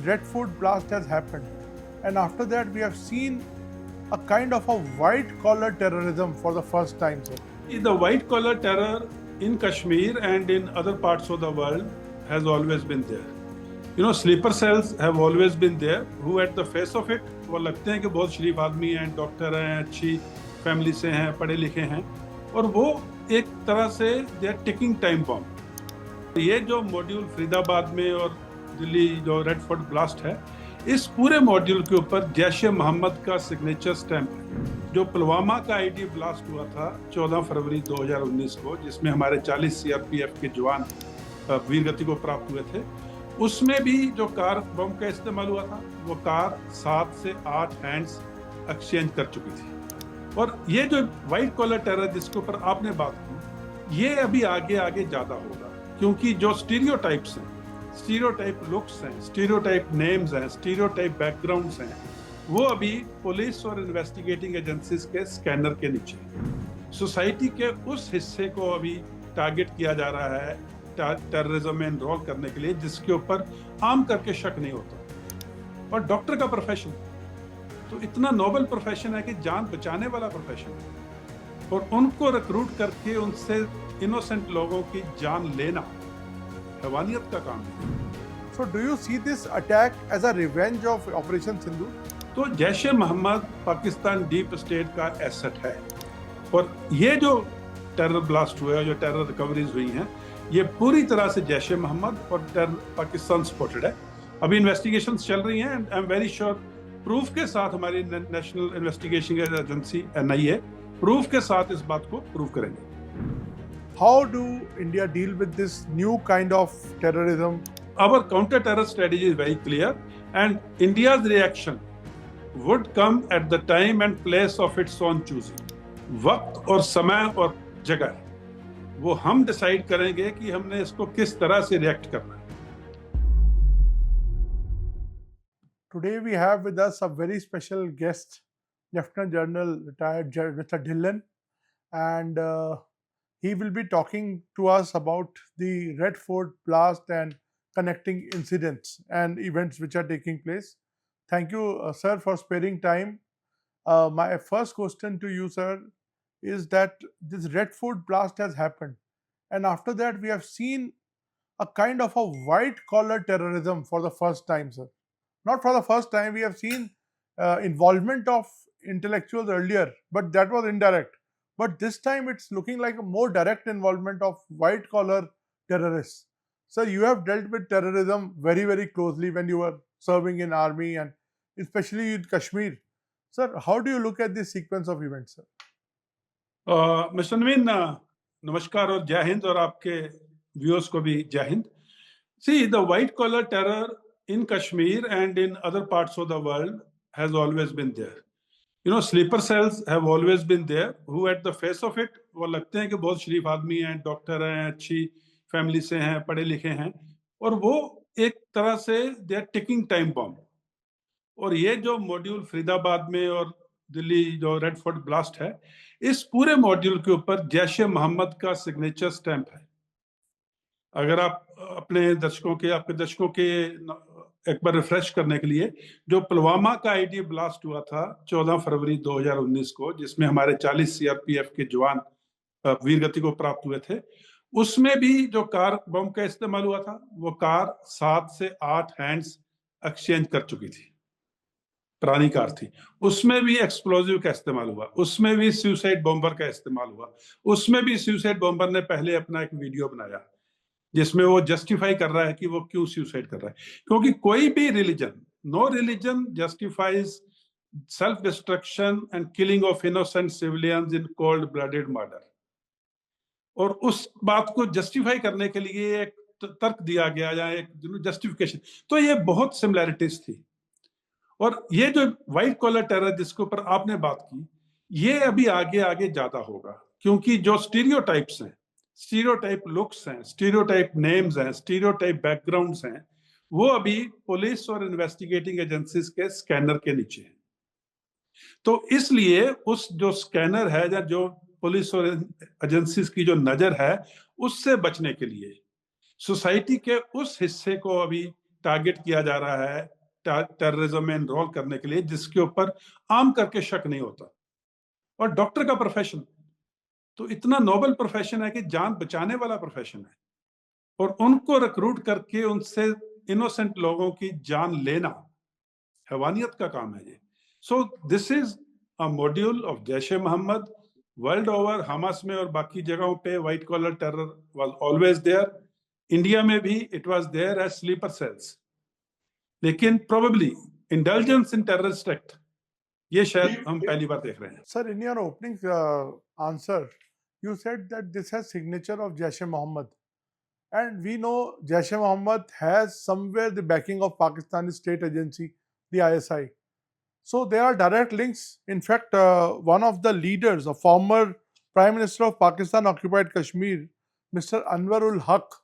Red Fort blast has happened, and after that we have seen a kind of a white-collar terrorism for the first time, sir. The white collar terror in Kashmir and in other parts of the world has always been there. Sleeper cells have always been there, who at the face of it, वो लगते हैं कि बहुत शरीफ आदमी हैं, doctor हैं, अच्छी family से हैं, पढ़े लिखे हैं, और वो एक तरह से they are ticking time bomb. ये जो मॉड्यूल फरीदाबाद में और दिल्ली जो रेड फोर्ट ब्लास्ट है, इस पूरे मॉड्यूल के ऊपर जैश मोहम्मद का सिग्नेचर स्टैंप है। जो पुलवामा का आईडी ब्लास्ट हुआ था 14 फरवरी 2019 को, जिसमें हमारे 40 सीआरपीएफ के जवान वीरगति को प्राप्त हुए थे, उसमें भी जो कार बम का इस्तेमाल हुआ था, वो कार 7 से 8 हैंड्स एक्सचेंज कर चुकी थी। और ये जो व्हाइट कॉलर टेरर जिसके ऊपर आपने बात की, ये अभी आगे आगे ज्यादा होगा, क्योंकि जो स्टीरियोटाइप्स हैं, स्टीरियोटाइप लुक्स हैं, स्टीरियोटाइप नेम्स हैं, स्टीरियोटाइप बैकग्राउंड्स हैं, वो अभी पुलिस और इन्वेस्टिगेटिंग एजेंसीज के स्कैनर के नीचे। सोसाइटी के उस हिस्से को अभी टारगेट किया जा रहा है टेररिज्म में एनरोल करने के लिए, जिसके ऊपर आम करके शक नहीं होता। और डॉक्टर का प्रोफेशन तो इतना नोबल प्रोफेशन है कि जान बचाने वाला प्रोफेशन है, और उनको रिक्रूट करके उनसे इनोसेंट लोगों की जान लेना हैवानियत का काम है। So do you see this attack as a revenge of Operation Sindoor? तो जैश मोहम्मद पाकिस्तान डीप स्टेट का एसेट है, और ये जो टेरर ब्लास्ट हुए, जो टेरर रिकवरीज हुई हैं, ये पूरी तरह से जैश मोहम्मद और टेरर पाकिस्तान सपोर्टेड है। अभी इन्वेस्टिगेशंस चल रही हैं, and I am very sure proof के साथ हमारी national investigation agency NIA proof के साथ इस बात को प्रूव करेंगे। How do India deal with this new kind of terrorism? Our counter-terror strategy is very clear, and India's reaction would come at the time and place of its own choosing. वक्त और समय और जगह वो हम decide करेंगे कि हमने इसको किस तरह से रिएक्ट करना है। Today we have with us a very special guest, Lieutenant General retired Mr. Dhillon, and he will be talking to us about the Red Fort blast and connecting incidents and events which are taking place. Thank you, sir, for sparing time. My first question to you, sir, is that this Red Fort blast has happened, and after that we have seen a kind of a white-collar terrorism for the first time, sir. Not for the first time, we have seen involvement of intellectuals earlier, but that was indirect. But this time it's looking like a more direct involvement of white-collar terrorists. Sir, you have dealt with terrorism very, very closely when you were serving in army and especially in Kashmir. Sir, how do you look at this sequence of events, sir? Mister Naveen, नमस्कार और जय हिंद, और आपके viewers को भी जय Hind. See, the white collar terror in Kashmir and in other parts of the world has always been there. Sleeper cells have always been there, who at the face of it, वो लगते हैं कि बहुत शरीफ आदमी हैं, डॉक्टर हैं, अच्छी family से हैं, पढ़े लिखे हैं, और वो एक तरह से they are ticking time bomb. और ये जो मॉड्यूल फरीदाबाद में और दिल्ली जो रेड फोर्ट ब्लास्ट है, इस पूरे मॉड्यूल के ऊपर जैश मोहम्मद का सिग्नेचर स्टैंप है। अगर आप आपके दर्शकों के एक बार रिफ्रेश करने के लिए, जो पुलवामा का आईडी ब्लास्ट हुआ था 14 फरवरी 2019 को, जिसमें हमारे 40 सीआरपीएफ के जवान वीरगति को प्राप्त हुए थे, उसमें भी जो कार बम का इस्तेमाल हुआ था, वो कार 7 से 8 हैंड्स एक्सचेंज कर चुकी थी, पुरानी कार थी। उसमें भी एक्सप्लोजिव का इस्तेमाल हुआ, उसमें भी सुसाइड बॉम्बर का इस्तेमाल हुआ, उसमें भी सुसाइड बॉम्बर ने पहले अपना एक वीडियो बनाया जिसमें वो जस्टिफाई कर रहा है कि वो क्यों सुसाइड कर रहा है, क्योंकि कोई भी religion, no religion justifies self destruction and killing of innocent civilians in cold blooded murder. और उस बात को जस्टिफाई करने के लिए एक तर्क दिया गया या एक जस्टिफिकेशन, तो ये बहुत सिमिलैरिटीज थी। और ये जो व्हाइट कॉलर टेरर जिसके ऊपर आपने बात की, ये अभी आगे आगे ज्यादा होगा, क्योंकि जो स्टीरियोटाइप्स हैं, स्टीरियोटाइप लुक्स हैं, स्टीरियोटाइप नेम्स हैं, स्टीरियोटाइप बैकग्राउंड्स हैं, वो अभी पुलिस और इन्वेस्टिगेटिंग एजेंसीज के स्कैनर के नीचे हैं। तो इसलिए उस जो स्कैनर है या जो पुलिस और एजेंसीज की जो नजर है, उससे बचने के लिए सोसाइटी के उस हिस्से को अभी टारगेट किया जा रहा है टेररिज्म में एनरोल करने के लिए, जिसके ऊपर आम करके शक नहीं होता। और डॉक्टर का प्रोफेशन तो इतना नोबल प्रोफेशन है कि जान बचाने वाला प्रोफेशन है, और उनको रिक्रूट करके उनसे इनोसेंट लोगों की जान लेना हैवानियत का काम है ये। So this is a module of Jaish e Mohammed world over. Hamas में और बाकी जगहों पे white collar terror was always there. India में भी it was there as sleeper cells, लेकिन probably indulgence in terrorist act ये शायद हम पहली बार देख रहे हैं। Sir, in your opening answer, you said that this has signature of Jaish-e-Mohammed. And we know Jaish-e-Mohammed has somewhere the backing of Pakistani state agency, the ISI. So there are direct links. In fact, one of the leaders, a former Prime Minister of Pakistan occupied Kashmir, Mr. Anwarul Haq,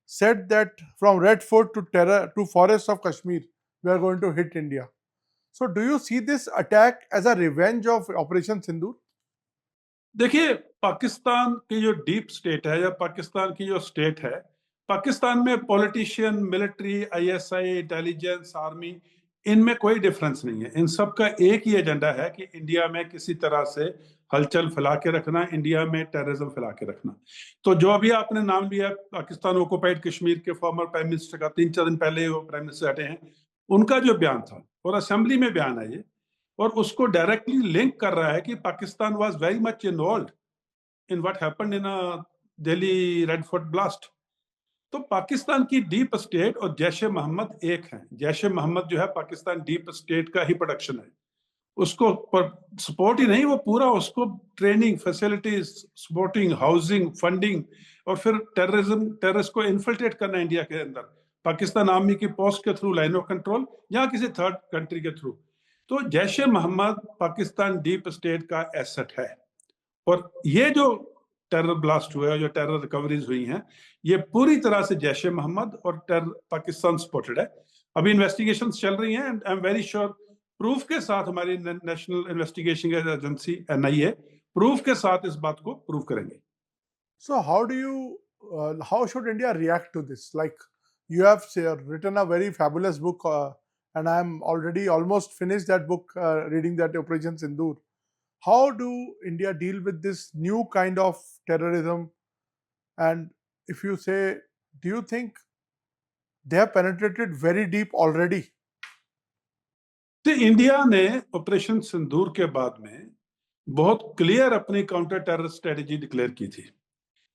said that from Red Fort to terror to forest of Kashmir, we are going to hit India. So do you see this attack as a revenge of Operation Sindoor? देखिए, पाकिस्तान की जो deep state है या पाकिस्तान की जो state है, पाकिस्तान में politician, military, ISI, intelligence, army, इनमें कोई डिफरेंस नहीं है। इन सब का एक ही एजेंडा है कि इंडिया में किसी तरह से हलचल फैला के रखना, इंडिया में टेररिज्म फैला के रखना। तो जो अभी आपने नाम लिया पाकिस्तान ऑक्युपाइड कश्मीर के फॉर्मर प्राइम मिनिस्टर का, 3-4 दिन पहले वो प्राइम मिनिस्टर हटे हैं, उनका जो बयान था और असेंबली में बयान है ये, और उसको डायरेक्टली लिंक कर रहा है कि Pakistan was very much involved in what happened in Delhi red fort blast. तो पाकिस्तान की डीप स्टेट और जैश ए मोहम्मद एक है। जैश ए मोहम्मद जो है पाकिस्तान डीप स्टेट का ही प्रोडक्शन है। उसको सपोर्ट ही नहीं, वो पूरा उसको training, facilities, supporting, housing, funding, और फिर टेररिस्ट को इन्फिल्ट्रेट करना इंडिया के अंदर, पाकिस्तान आर्मी की पोस्ट के थ्रू, लाइन ऑफ कंट्रोल, या किसी थर्ड कंट्री के थ्रू। तो जैश ए मोहम्मद पाकिस्तान डीप स्टेट का एसेट है। और ये जो टेरर ब्लास्ट हुए, जो टेरर रिकवरीज हुई हैं, ये पूरी तरह से जैश ए मोहम्मद और टेरर पाकिस्तान सपोर्टेड है। अभी इन्वेस्टिगेशंस चल रही हैं, and I am very sure proof के साथ हमारी national investigation agency NIA proof के साथ इस बात को प्रूव करेंगे। So how should India react to this? Like you have written a very fabulous book, and I am already almost finished that book, reading that Operation Sindoor. How do India deal with this new kind of terrorism? And if you say, do you think they have penetrated very deep already? तो India ने operation सिंदूर के बाद में बहुत clear अपनी counter terror strategy declare की थी।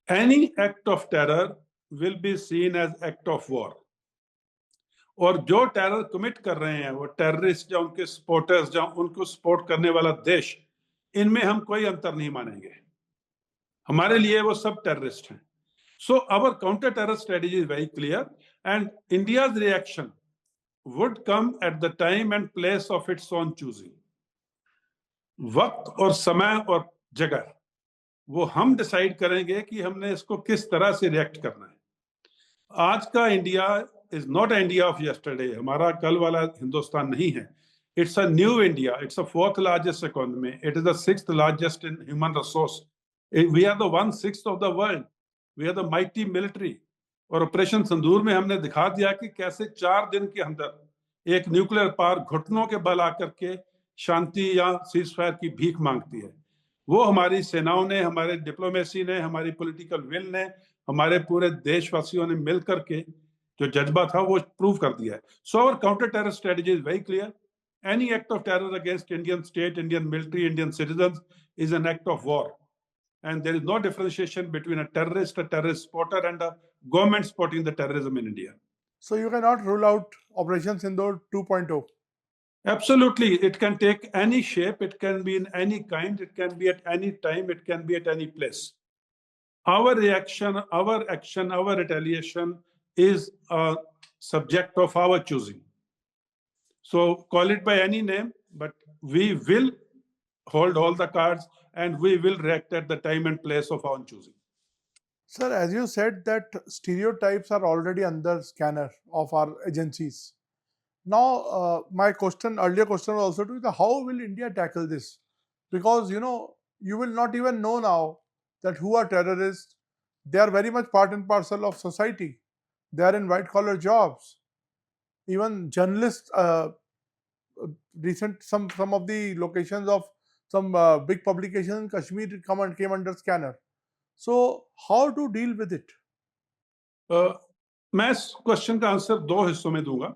Any act of terror will be seen as act of war. और जो टेरर कमिट कर रहे हैं, वो टेररिस्ट या उनके सपोर्टर्स या उनको सपोर्ट करने वाला देश, इनमें हम कोई अंतर नहीं मानेंगे। हमारे लिए वो सब टेररिस्ट हैं। So our counter terror strategy is very clear, and India's reaction would come at the time and place of its own choosing. वक्त और समय और जगह वो हम डिसाइड करेंगे कि हमने इसको किस तरह से रिएक्ट करना है। आज का India is not India of yesterday. हमारा कल वाला हिंदुस्तान नहीं है। It's a new India. It's a 4th largest economy. It is the 6th largest in human resource. We are the 1/6 of the world. We are the mighty military. और operation Sindoor में हमने दिखा दिया कि कैसे 4 दिन के अंदर एक न्यूक्लियर पावर घुटनों के बल आकर के शांति या सीजफायर की भीख मांगती है। वो हमारी सेनाओं ने, हमारे डिप्लोमेसी ने, हमारी पॉलिटिकल विल ने, हमारे पूरे देशवासियों ने मिल करके जो जज्बा था वो प्रूव कर दिया है। So our counter terror strategy is very clear. Any act of terror against Indian state, Indian military, Indian citizen is an act of war, and there is no differentiation between a terrorist supporter, and a government supporting the terrorism in India. So you cannot rule out Operation Sindoor 2.0. Absolutely, it can take any shape, it can be in any kind, it can be at any time, it can be at any place. Our reaction, our action, our retaliation is a subject of our choosing. So call it by any name, but we will hold all the cards, and we will react at the time and place of our choosing. Sir, as you said that stereotypes are already under scanner of our agencies. Now, my earlier question was also to you, how will India tackle this? Because, you will not even know now that who are terrorists. They are very much part and parcel of society. They are in white collar jobs. even journalists. Recent some of the locations of some big publications in Kashmir came under scanner. So how to deal with it? मैं इस question का answer दो हिस्सों में दूंगा.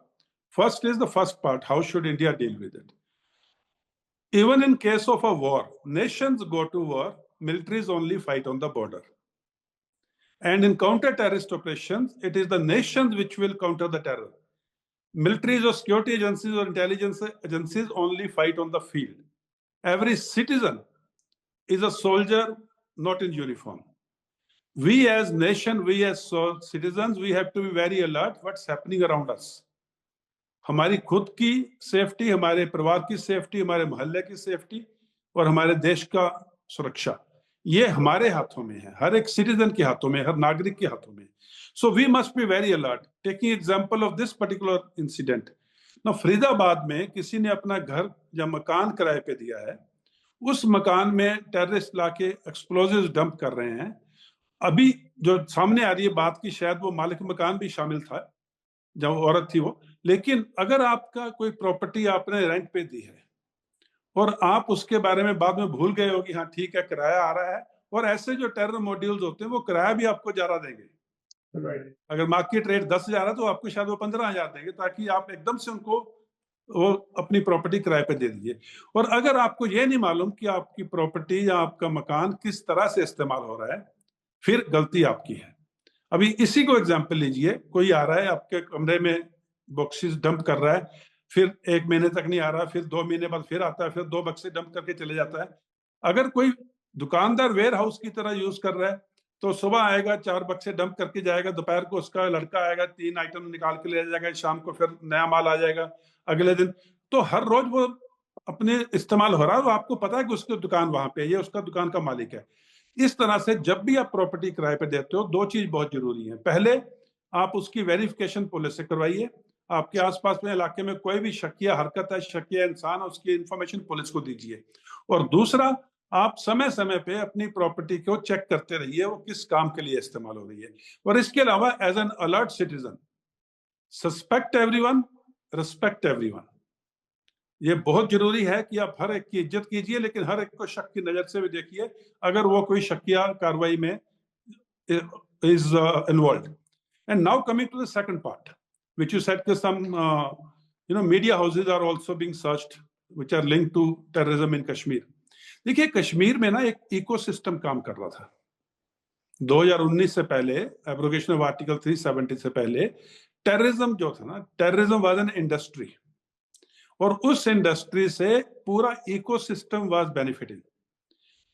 First is the first part, how should India deal with it. Even in case of a war, nations go to war, militaries only fight on the border. And in counter-terrorist operations, it is the nations which will counter the terror. Militaries or security agencies or intelligence agencies only fight on the field. Every citizen is a soldier, not in uniform. We as nation, we as citizens, we have to be very alert what's happening around us. हमारी खुद की safety, हमारे परिवार की safety, हमारे मोहल्ले की safety और हमारे देश का सुरक्षा, ये हमारे हाथों में है, हर एक सिटीजन के हाथों में, हर नागरिक के हाथों में. So we must be very alert. Taking example of this particular incident, ना फरीदाबाद में किसी ने अपना घर या मकान किराए पे दिया है, उस मकान में टेररिस्ट लाके एक्सप्लोजिव्स डंप कर रहे हैं. अभी जो सामने आ रही है बात की, शायद वो मालिक मकान भी शामिल था जब औरत थी वो. लेकिन अगर आपका कोई प्रॉपर्टी आपने रेंट पे दी है और आप उसके बारे में बाद में भूल गए हो कि हाँ ठीक है किराया आ रहा है, और ऐसे जो टेरर मॉड्यूल्स होते हैं वो किराया भी आपको ज्यादा देंगे. अगर मार्केट रेट 10,000 है तो आपको शायद वो 15,000 देंगे, ताकि आप एकदम से उनको वो अपनी प्रॉपर्टी किराए पे दे दीजिए. और अगर आपको ये नहीं मालूम कि आपकी प्रॉपर्टी या आपका मकान किस तरह से इस्तेमाल हो रहा है, फिर गलती आपकी है. अभी इसी को एग्जाम्पल लीजिए, कोई आ रहा है आपके कमरे में बॉक्सेस डंप कर रहा है, फिर 1 महीने तक नहीं आ रहा, फिर 2 महीने बाद फिर आता है, फिर 2 बक्से डंप करके चले जाता है. अगर कोई दुकानदार वेयर हाउस की तरह यूज कर रहा है, तो सुबह आएगा 4 बक्से डंप करके जाएगा, दोपहर को उसका लड़का आएगा 3 आइटम निकाल के ले जाएगा, शाम को फिर नया माल आ जाएगा अगले दिन. तो हर रोज वो अपने इस्तेमाल हो रहा है, वो आपको पता है कि उसकी दुकान वहां पे है, ये उसका दुकान का मालिक है. इस तरह से जब भी आप प्रॉपर्टी किराए पे देते हो, दो चीज बहुत जरूरी है. पहले आप उसकी वेरिफिकेशन पुलिस से करवाइए. आपके आसपास में इलाके में कोई भी शकिया हरकत है, शकिया इंसान है, उसकी इंफॉर्मेशन पुलिस को दीजिए. और दूसरा, आप समय समय पे अपनी प्रॉपर्टी को चेक करते रहिए वो किस काम के लिए इस्तेमाल हो रही है. और इसके अलावा as an alert citizen, suspect everyone, respect everyone. ये बहुत जरूरी है कि आप हर एक की इज्जत कीजिए, लेकिन हर एक को शक की नजर से भी देखिए अगर वो कोई शकिया कार्रवाई में is involved. And now coming to the second part, which you said that some media houses are also being searched, which are linked to terrorism in Kashmir. देखिए कश्मीर में ना एक इकोसिस्टम काम कर रहा था. 2019 से पहले, एब्रोगेशन ऑफ आर्टिकल 370 से पहले, टेररिज्म जो था ना, टेररिज्म वाज एन इंडस्ट्री, और उस इंडस्ट्री से पूरा ecosystem was benefiting.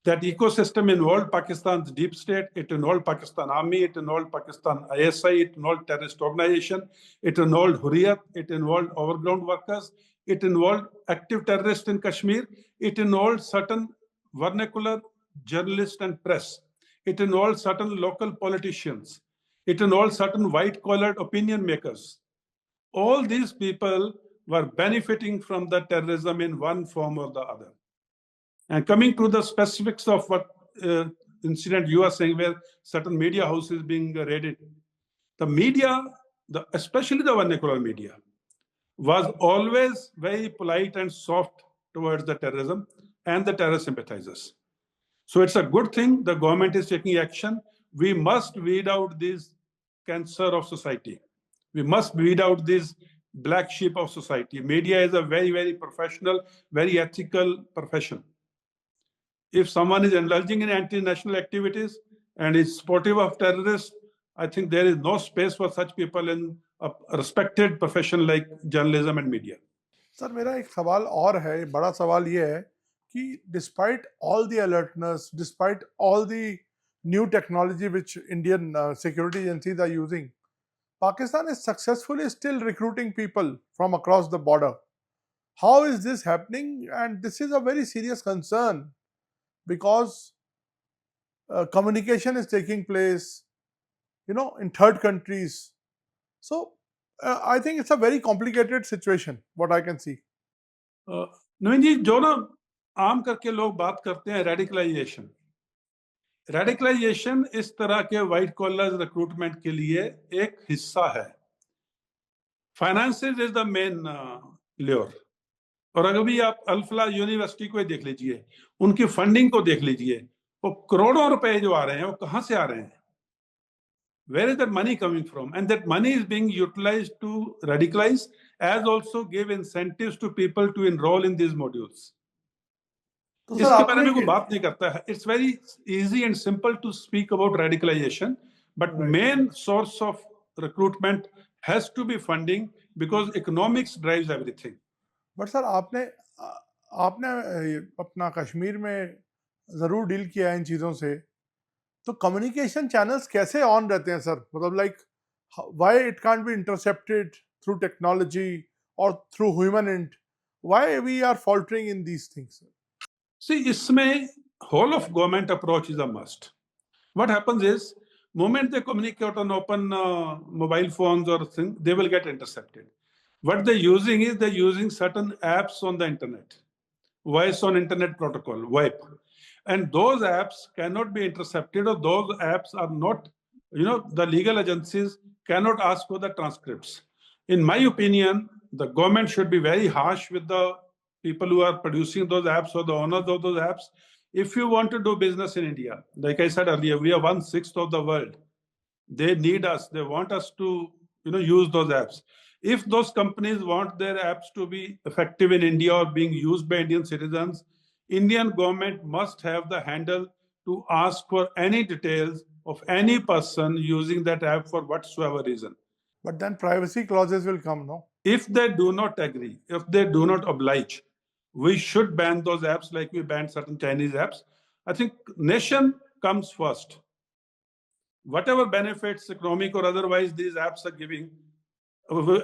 That ecosystem involved Pakistan's deep state, it involved Pakistan Army, it involved Pakistan ISI, it involved terrorist organization, it involved Hurriyat, it involved overground workers, it involved active terrorists in Kashmir, it involved certain vernacular journalists and press, it involved certain local politicians, it involved certain white-collared opinion makers. All these people were benefiting from the terrorism in one form or the other. And coming to the specifics of what incident you are saying, where certain media houses being raided, the media, especially the vernacular media, was always very polite and soft towards the terrorism and the terror sympathizers. So it's a good thing the government is taking action. We must weed out this cancer of society. We must weed out this black sheep of society. Media is a very, very professional, very ethical profession. If someone is indulging in anti-national activities and is supportive of terrorists, I think there is no space for such people in a respected profession like journalism and media. Sir मेरा एक सवाल और है, बड़ा सवाल ये है कि despite all the alertness, despite all the new technology which Indian security agencies are using, Pakistan is successfully still recruiting people from across the border. How is this happening? And this is a very serious concern because communication is taking place, in third countries. So I think it's a very complicated situation, what I can see. नवीन जी, जो ना आम करके लोग बात करते हैं radicalisation, radicalisation इस तरह के व्हाइट कॉलर रिक्रूटमेंट के लिए एक हिस्सा है. Finances is the main lure. और अगर भी आप अल्फला यूनिवर्सिटी को देख लीजिए, उनकी फंडिंग को देख लीजिए, वो करोड़ों रुपए जो आ रहे हैं वो कहां से आ रहे हैं? Where is that money coming from? And that money is being utilized to radicalize, as also give incentives to people to enroll in these modules. तो सर इसके बारे आपने में कोई बात नहीं करता है. It's very easy and simple to speak about radicalization, but Right. main source of recruitment has to be funding because economics drives everything. But sir आपने अपना कश्मीर में जरूर डील किया है इन चीजों से, तो कम्युनिकेशन चैनल्स कैसे ऑन रहते हैं सर? मतलब like why it can't be intercepted through technology और थ्रू ह्यूमन इंट? Why we are faltering in these things? See, इसमें whole of government approach is a must. What happens is, moment they communicate on open mobile phones or thing, they will get intercepted. What they're using is they're using certain apps on the internet, voice on internet protocol, VoIP, and those apps cannot be intercepted, or those apps are not, the legal agencies cannot ask for the transcripts. In my opinion, the government should be very harsh with the people who are producing those apps or the owners of those apps. If you want to do business in India, like I said earlier, we are 1/6 of the world. They need us. They want us to, use those apps. If those companies want their apps to be effective in India or being used by Indian citizens, Indian government must have the handle to ask for any details of any person using that app for whatsoever reason. But then privacy clauses will come, no? If they do not agree, if they do not oblige, we should ban those apps like we banned certain Chinese apps. I think nation comes first. Whatever benefits, economic or otherwise, these apps are giving,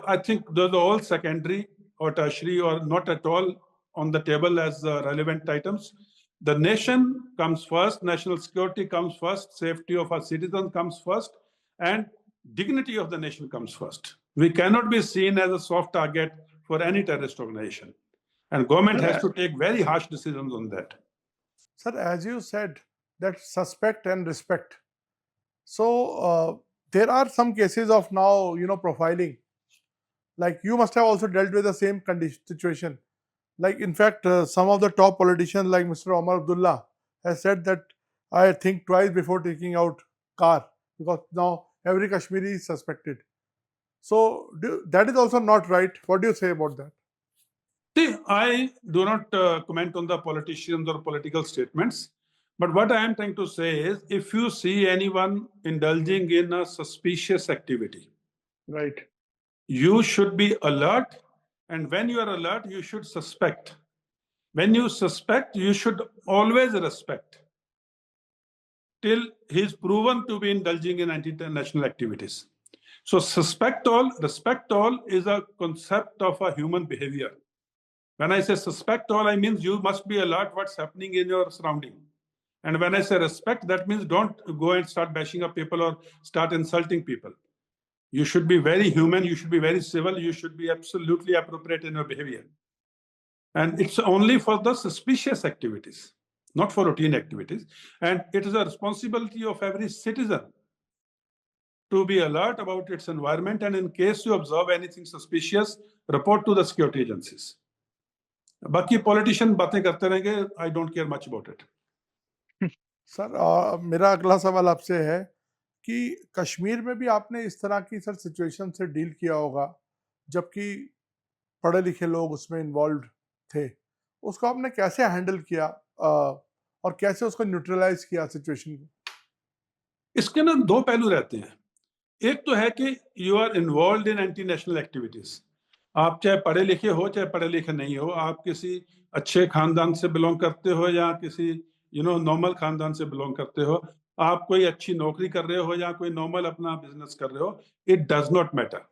I think those are all secondary or tertiary or not at all on the table as relevant items. The nation comes first, national security comes first, safety of our citizens comes first, and dignity of the nation comes first. We cannot be seen as a soft target for any terrorist organization. And government has to take very harsh decisions on that. Sir, as you said, that suspect and respect. So there are some cases of now, profiling. Like you must have also dealt with the same situation. Like in fact, some of the top politicians like Mr. Omar Abdullah has said that I think twice before taking out car, because now every Kashmiri is suspected. So that is also not right. What do you say about that? See, I do not comment on the politicians or political statements. But what I am trying to say is, if you see anyone indulging in a suspicious activity, Right. you should be alert. And when you are alert, you should suspect. When you suspect, you should always respect till he is proven to be indulging in anti-national activities. So suspect all, respect all is a concept of a human behavior. When I say suspect all, I mean you must be alert what's happening in your surrounding. And when I say respect, that means don't go and start bashing up people or start insulting people. You should be very human, you should be very civil, you should be absolutely appropriate in your behavior. And it's only for the suspicious activities, not for routine activities. And it is a responsibility of every citizen to be alert about its environment. And in case you observe anything suspicious, report to the security agencies. बाकी politician बातें करते रहेंगे, I don't care much about it. Sir मेरा अगला सवाल आपसे है कि कश्मीर में भी आपने इस तरह की सर सिचुएशन से डील किया होगा, जबकि पढ़े लिखे लोग उसमें इन्वॉल्व थे. उसको आपने कैसे हैंडल किया और कैसे उसको न्यूट्रलाइज किया सिचुएशन को? इसके ना दो पहलू रहते हैं. एक तो है कि you are involve in anti national activities. आप चाहे पढ़े लिखे हो चाहे पढ़े लिखे नहीं हो, आप किसी अच्छे खानदान से बिलोंग करते हो या किसी नॉर्मल खानदान से बिलोंग करते हो, आप कोई अच्छी नौकरी कर रहे हो या कोई नॉर्मल अपना बिजनेस कर रहे हो, it does not matter.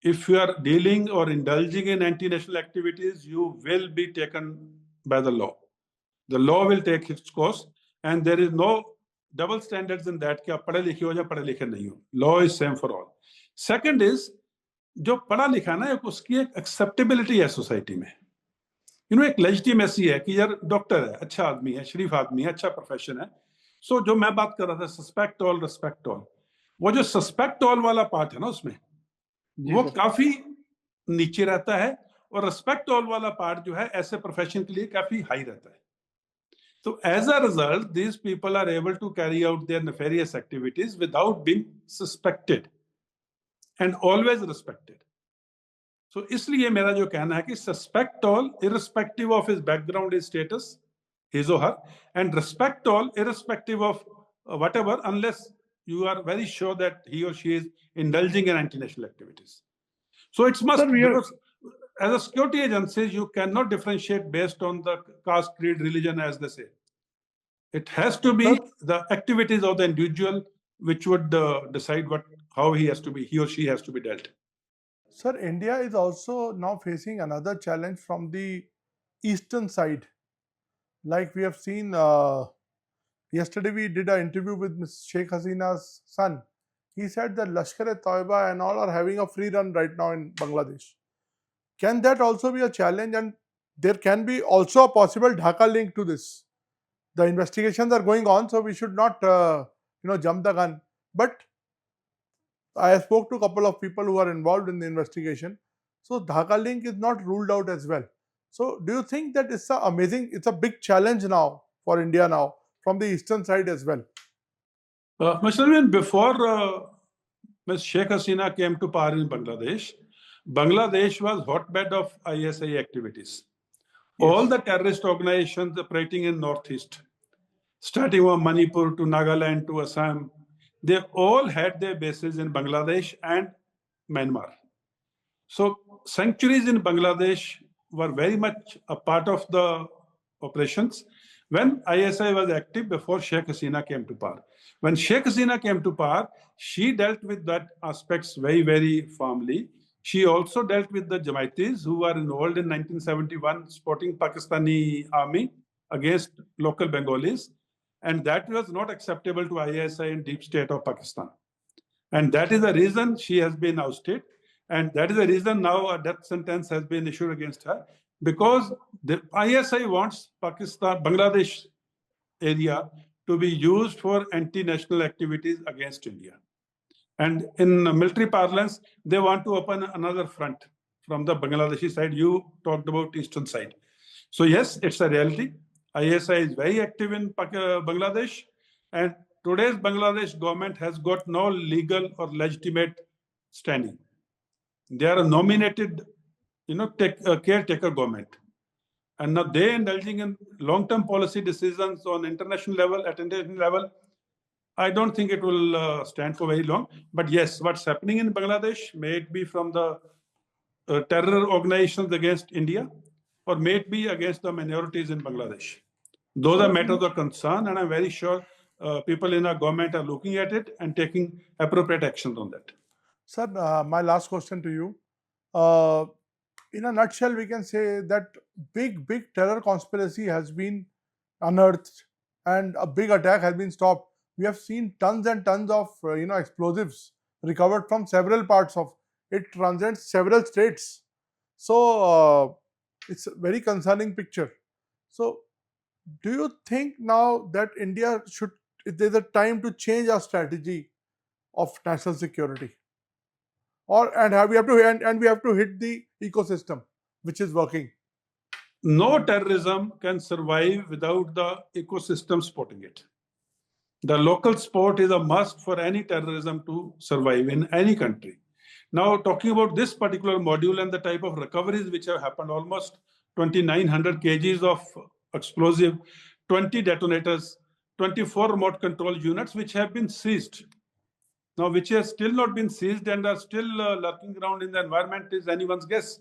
If you are dealing or indulging in anti-national activities, you will be taken by the law. The law will take its course, and there is no double standards in that कि आप पढ़े लिखे हो या पढ़े लिखे नहीं हो. Law is same for all. Second is, जो पढ़ा लिखा ना उसकी एक एक्सेप्टेबिलिटी है सोसाइटी में. एक लेजिटिमेसी है कि यार डॉक्टर है, अच्छा आदमी है, शरीफ आदमी है, अच्छा प्रोफेशन है. सो जो मैं बात कर रहा था सस्पेक्ट ऑल, रिस्पेक्ट ऑल, वो जो सस्पेक्ट ऑल वाला पार्ट है ना उसमें, वो काफी नीचे रहता है, और रिस्पेक्ट ऑल वाला पार्ट जो है ऐसे प्रोफेशन के लिए काफी हाई रहता है. So as a result, these people are able to carry out their nefarious activities without being suspected and always respected. So इसलिए मेरा जो कहना है कि suspect all irrespective of his background, his status, his or her, and respect all irrespective of whatever, unless you are very sure that he or she is indulging in anti-national activities. So it's must, because as a security agency, you cannot differentiate based on the caste, creed, religion, as they say. It has to be the activities of the individual which would decide how he or she has to be dealt. Sir, India is also now facing another challenge from the eastern side. Like we have seen, yesterday we did an interview with Ms. Sheikh Hasina's son. He said that Lashkar-e-Taiba and all are having a free run right now in Bangladesh. Can that also be a challenge? And there can be also a possible Dhaka link to this. The investigations are going on, so we should not, jump the gun. But I spoke to a couple of people who are involved in the investigation. So Dhaka link is not ruled out as well. So do you think that it's a big challenge now for India now from the eastern side as well? Mr. Naveen, before Ms. Sheikh Hasina came to power in Bangladesh, Bangladesh was hotbed of ISI activities. Yes. All the terrorist organizations operating in Northeast, starting from Manipur to Nagaland to Assam, they all had their bases in Bangladesh and Myanmar. So sanctuaries in Bangladesh were very much a part of the operations when ISI was active before Sheikh Hasina came to power. When Sheikh Hasina came to power, she dealt with that aspects very, very firmly. She also dealt with the Jamaitis who were involved in 1971 supporting Pakistani army against local Bengalis. And that was not acceptable to ISI and deep state of Pakistan. And that is the reason she has been ousted. And that is the reason now a death sentence has been issued against her, because the ISI wants Bangladesh area to be used for anti-national activities against India. And in military parlance, they want to open another front from the Bangladeshi side. You talked about eastern side. So yes, it's a reality. ISI is very active in Bangladesh, and today's Bangladesh government has got no legal or legitimate standing. They are a nominated, caretaker government. And now they indulging in long-term policy decisions on international level, at international level. I don't think it will stand for very long. But yes, what's happening in Bangladesh, may it be from the terror organizations against India, or may it be against the minorities in Bangladesh. Those are matters of concern, and I'm very sure people in our government are looking at it and taking appropriate actions on that. Sir, my last question to you. In a nutshell, we can say that big terror conspiracy has been unearthed and a big attack has been stopped. We have seen tons and tons of explosives recovered from several parts of it. Transcends several states. So it's a very concerning picture. So do you think now that India there's a time to change our strategy of national security? We have to hit the ecosystem which is working. No terrorism can survive without the ecosystem supporting it. The local support is a must for any terrorism to survive in any country. Now, talking about this particular module and the type of recoveries which have happened, almost 2,900 kgs of explosive, 20 detonators, 24 remote control units which have been seized. Now, which has still not been seized and are still lurking around in the environment is anyone's guess.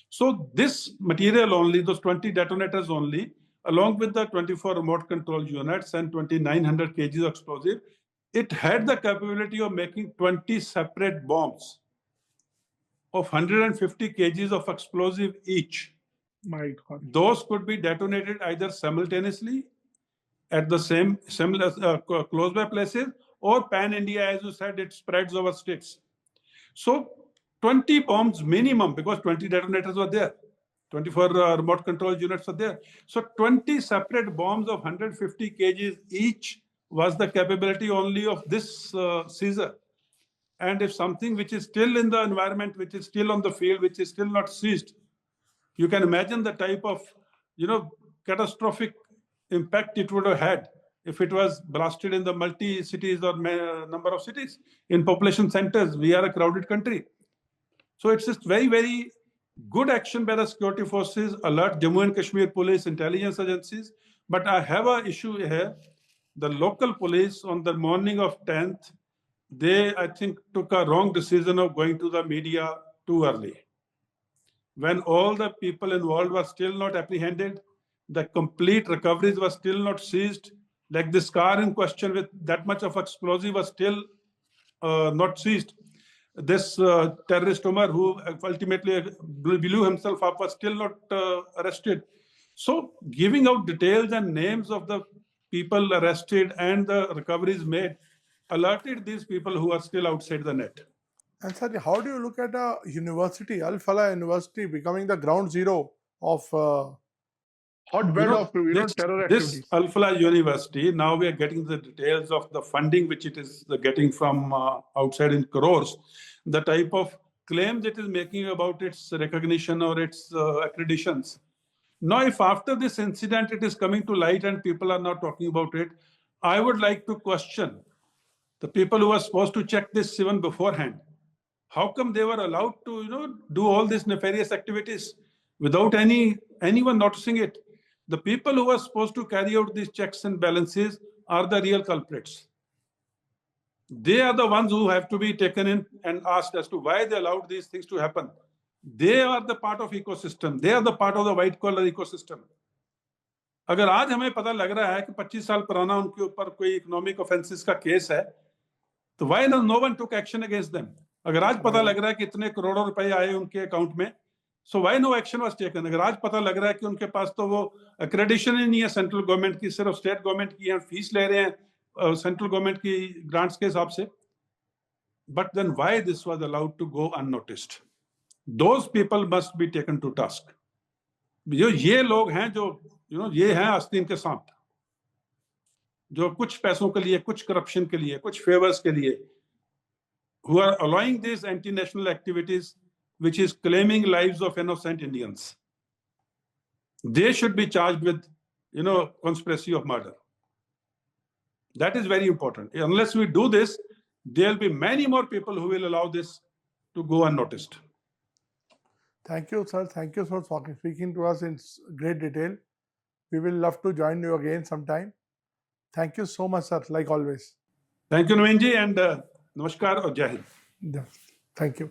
So this material only, those 20 detonators only, along with the 24 remote control units and 2,900 kgs of explosive, it had the capability of making 20 separate bombs of 150 kgs of explosive each. My God. Those could be detonated either simultaneously at the similar close by places, or pan-India, as you said, it spreads over states. So 20 bombs minimum, because 20 detonators were there. 24 remote control units are there. So 20 separate bombs of 150 kgs each was the capability only of this seizure. and if something which is still in the environment, which is still on the field, which is still not seized, you can imagine the type of, catastrophic impact it would have had if it was blasted in the multi-cities or number of cities. In population centers, we are a crowded country. So it's just very, very good action by the security forces, alert Jammu and Kashmir police, intelligence agencies. But I have an issue here. The local police on the morning of 10th, they, I think, took a wrong decision of going to the media too early. When all the people involved were still not apprehended, the complete recoveries were still not seized, like this car in question with that much of explosive was still not seized. This terrorist Umar, who ultimately blew himself up, was still not arrested. So giving out details and names of the people arrested and the recoveries made alerted these people who are still outside the net. And sir, how do you look at a university, Al Falah University, becoming the ground zero of hotbed of terror this activities? Al Falah University, now we are getting the details of the funding which it is getting from outside in crores, the type of claims it is making about its recognition or its accreditations. Now, if after this incident it is coming to light and people are not talking about it, I would like to question the people who are supposed to check this even beforehand. How come they were allowed to, do all these nefarious activities without anyone noticing it? The people who are supposed to carry out these checks and balances are the real culprits. They are the ones who have to be taken in and asked as to why they allowed these things to happen. They are the part of ecosystem. They are the part of the white collar ecosystem. अगर आज हमें पता लग रहा है कि 25 साल पुराना उनके ऊपर कोई इकोनॉमिक ऑफेंसेस का केस है, तो why no one took action against them? अगर आज पता लग रहा है कि इतने करोड़ों रुपए आए उनके अकाउंट में, so why no action was taken? अगर आज पता लग रहा है कि उनके पास तो वो accreditation ही नहीं है सेंट्रल गवर्नमेंट की, सिर्फ स्टेट गवर्नमेंट की है, फीस ले रहे हैं सेंट्रल गवर्नमेंट की ग्रांट्स के हिसाब से, but then why this was allowed to go unnoticed? Those people must be taken to task. जो ये लोग हैं जो ये हैं आस्तीन के सांप, जो कुछ पैसों के लिए, कुछ करप्शन के लिए, कुछ फेवर्स के लिए, who are allowing these anti-national activities, which is claiming lives of innocent Indians. They should be charged with, conspiracy of murder. That is very important. Unless we do this, there will be many more people who will allow this to go unnoticed. Thank you, sir. Thank you for speaking to us in great detail. We will love to join you again sometime. Thank you so much, sir, like always. Thank you, Naveen ji, and namaskar or Jai Hind. Yeah. Thank you.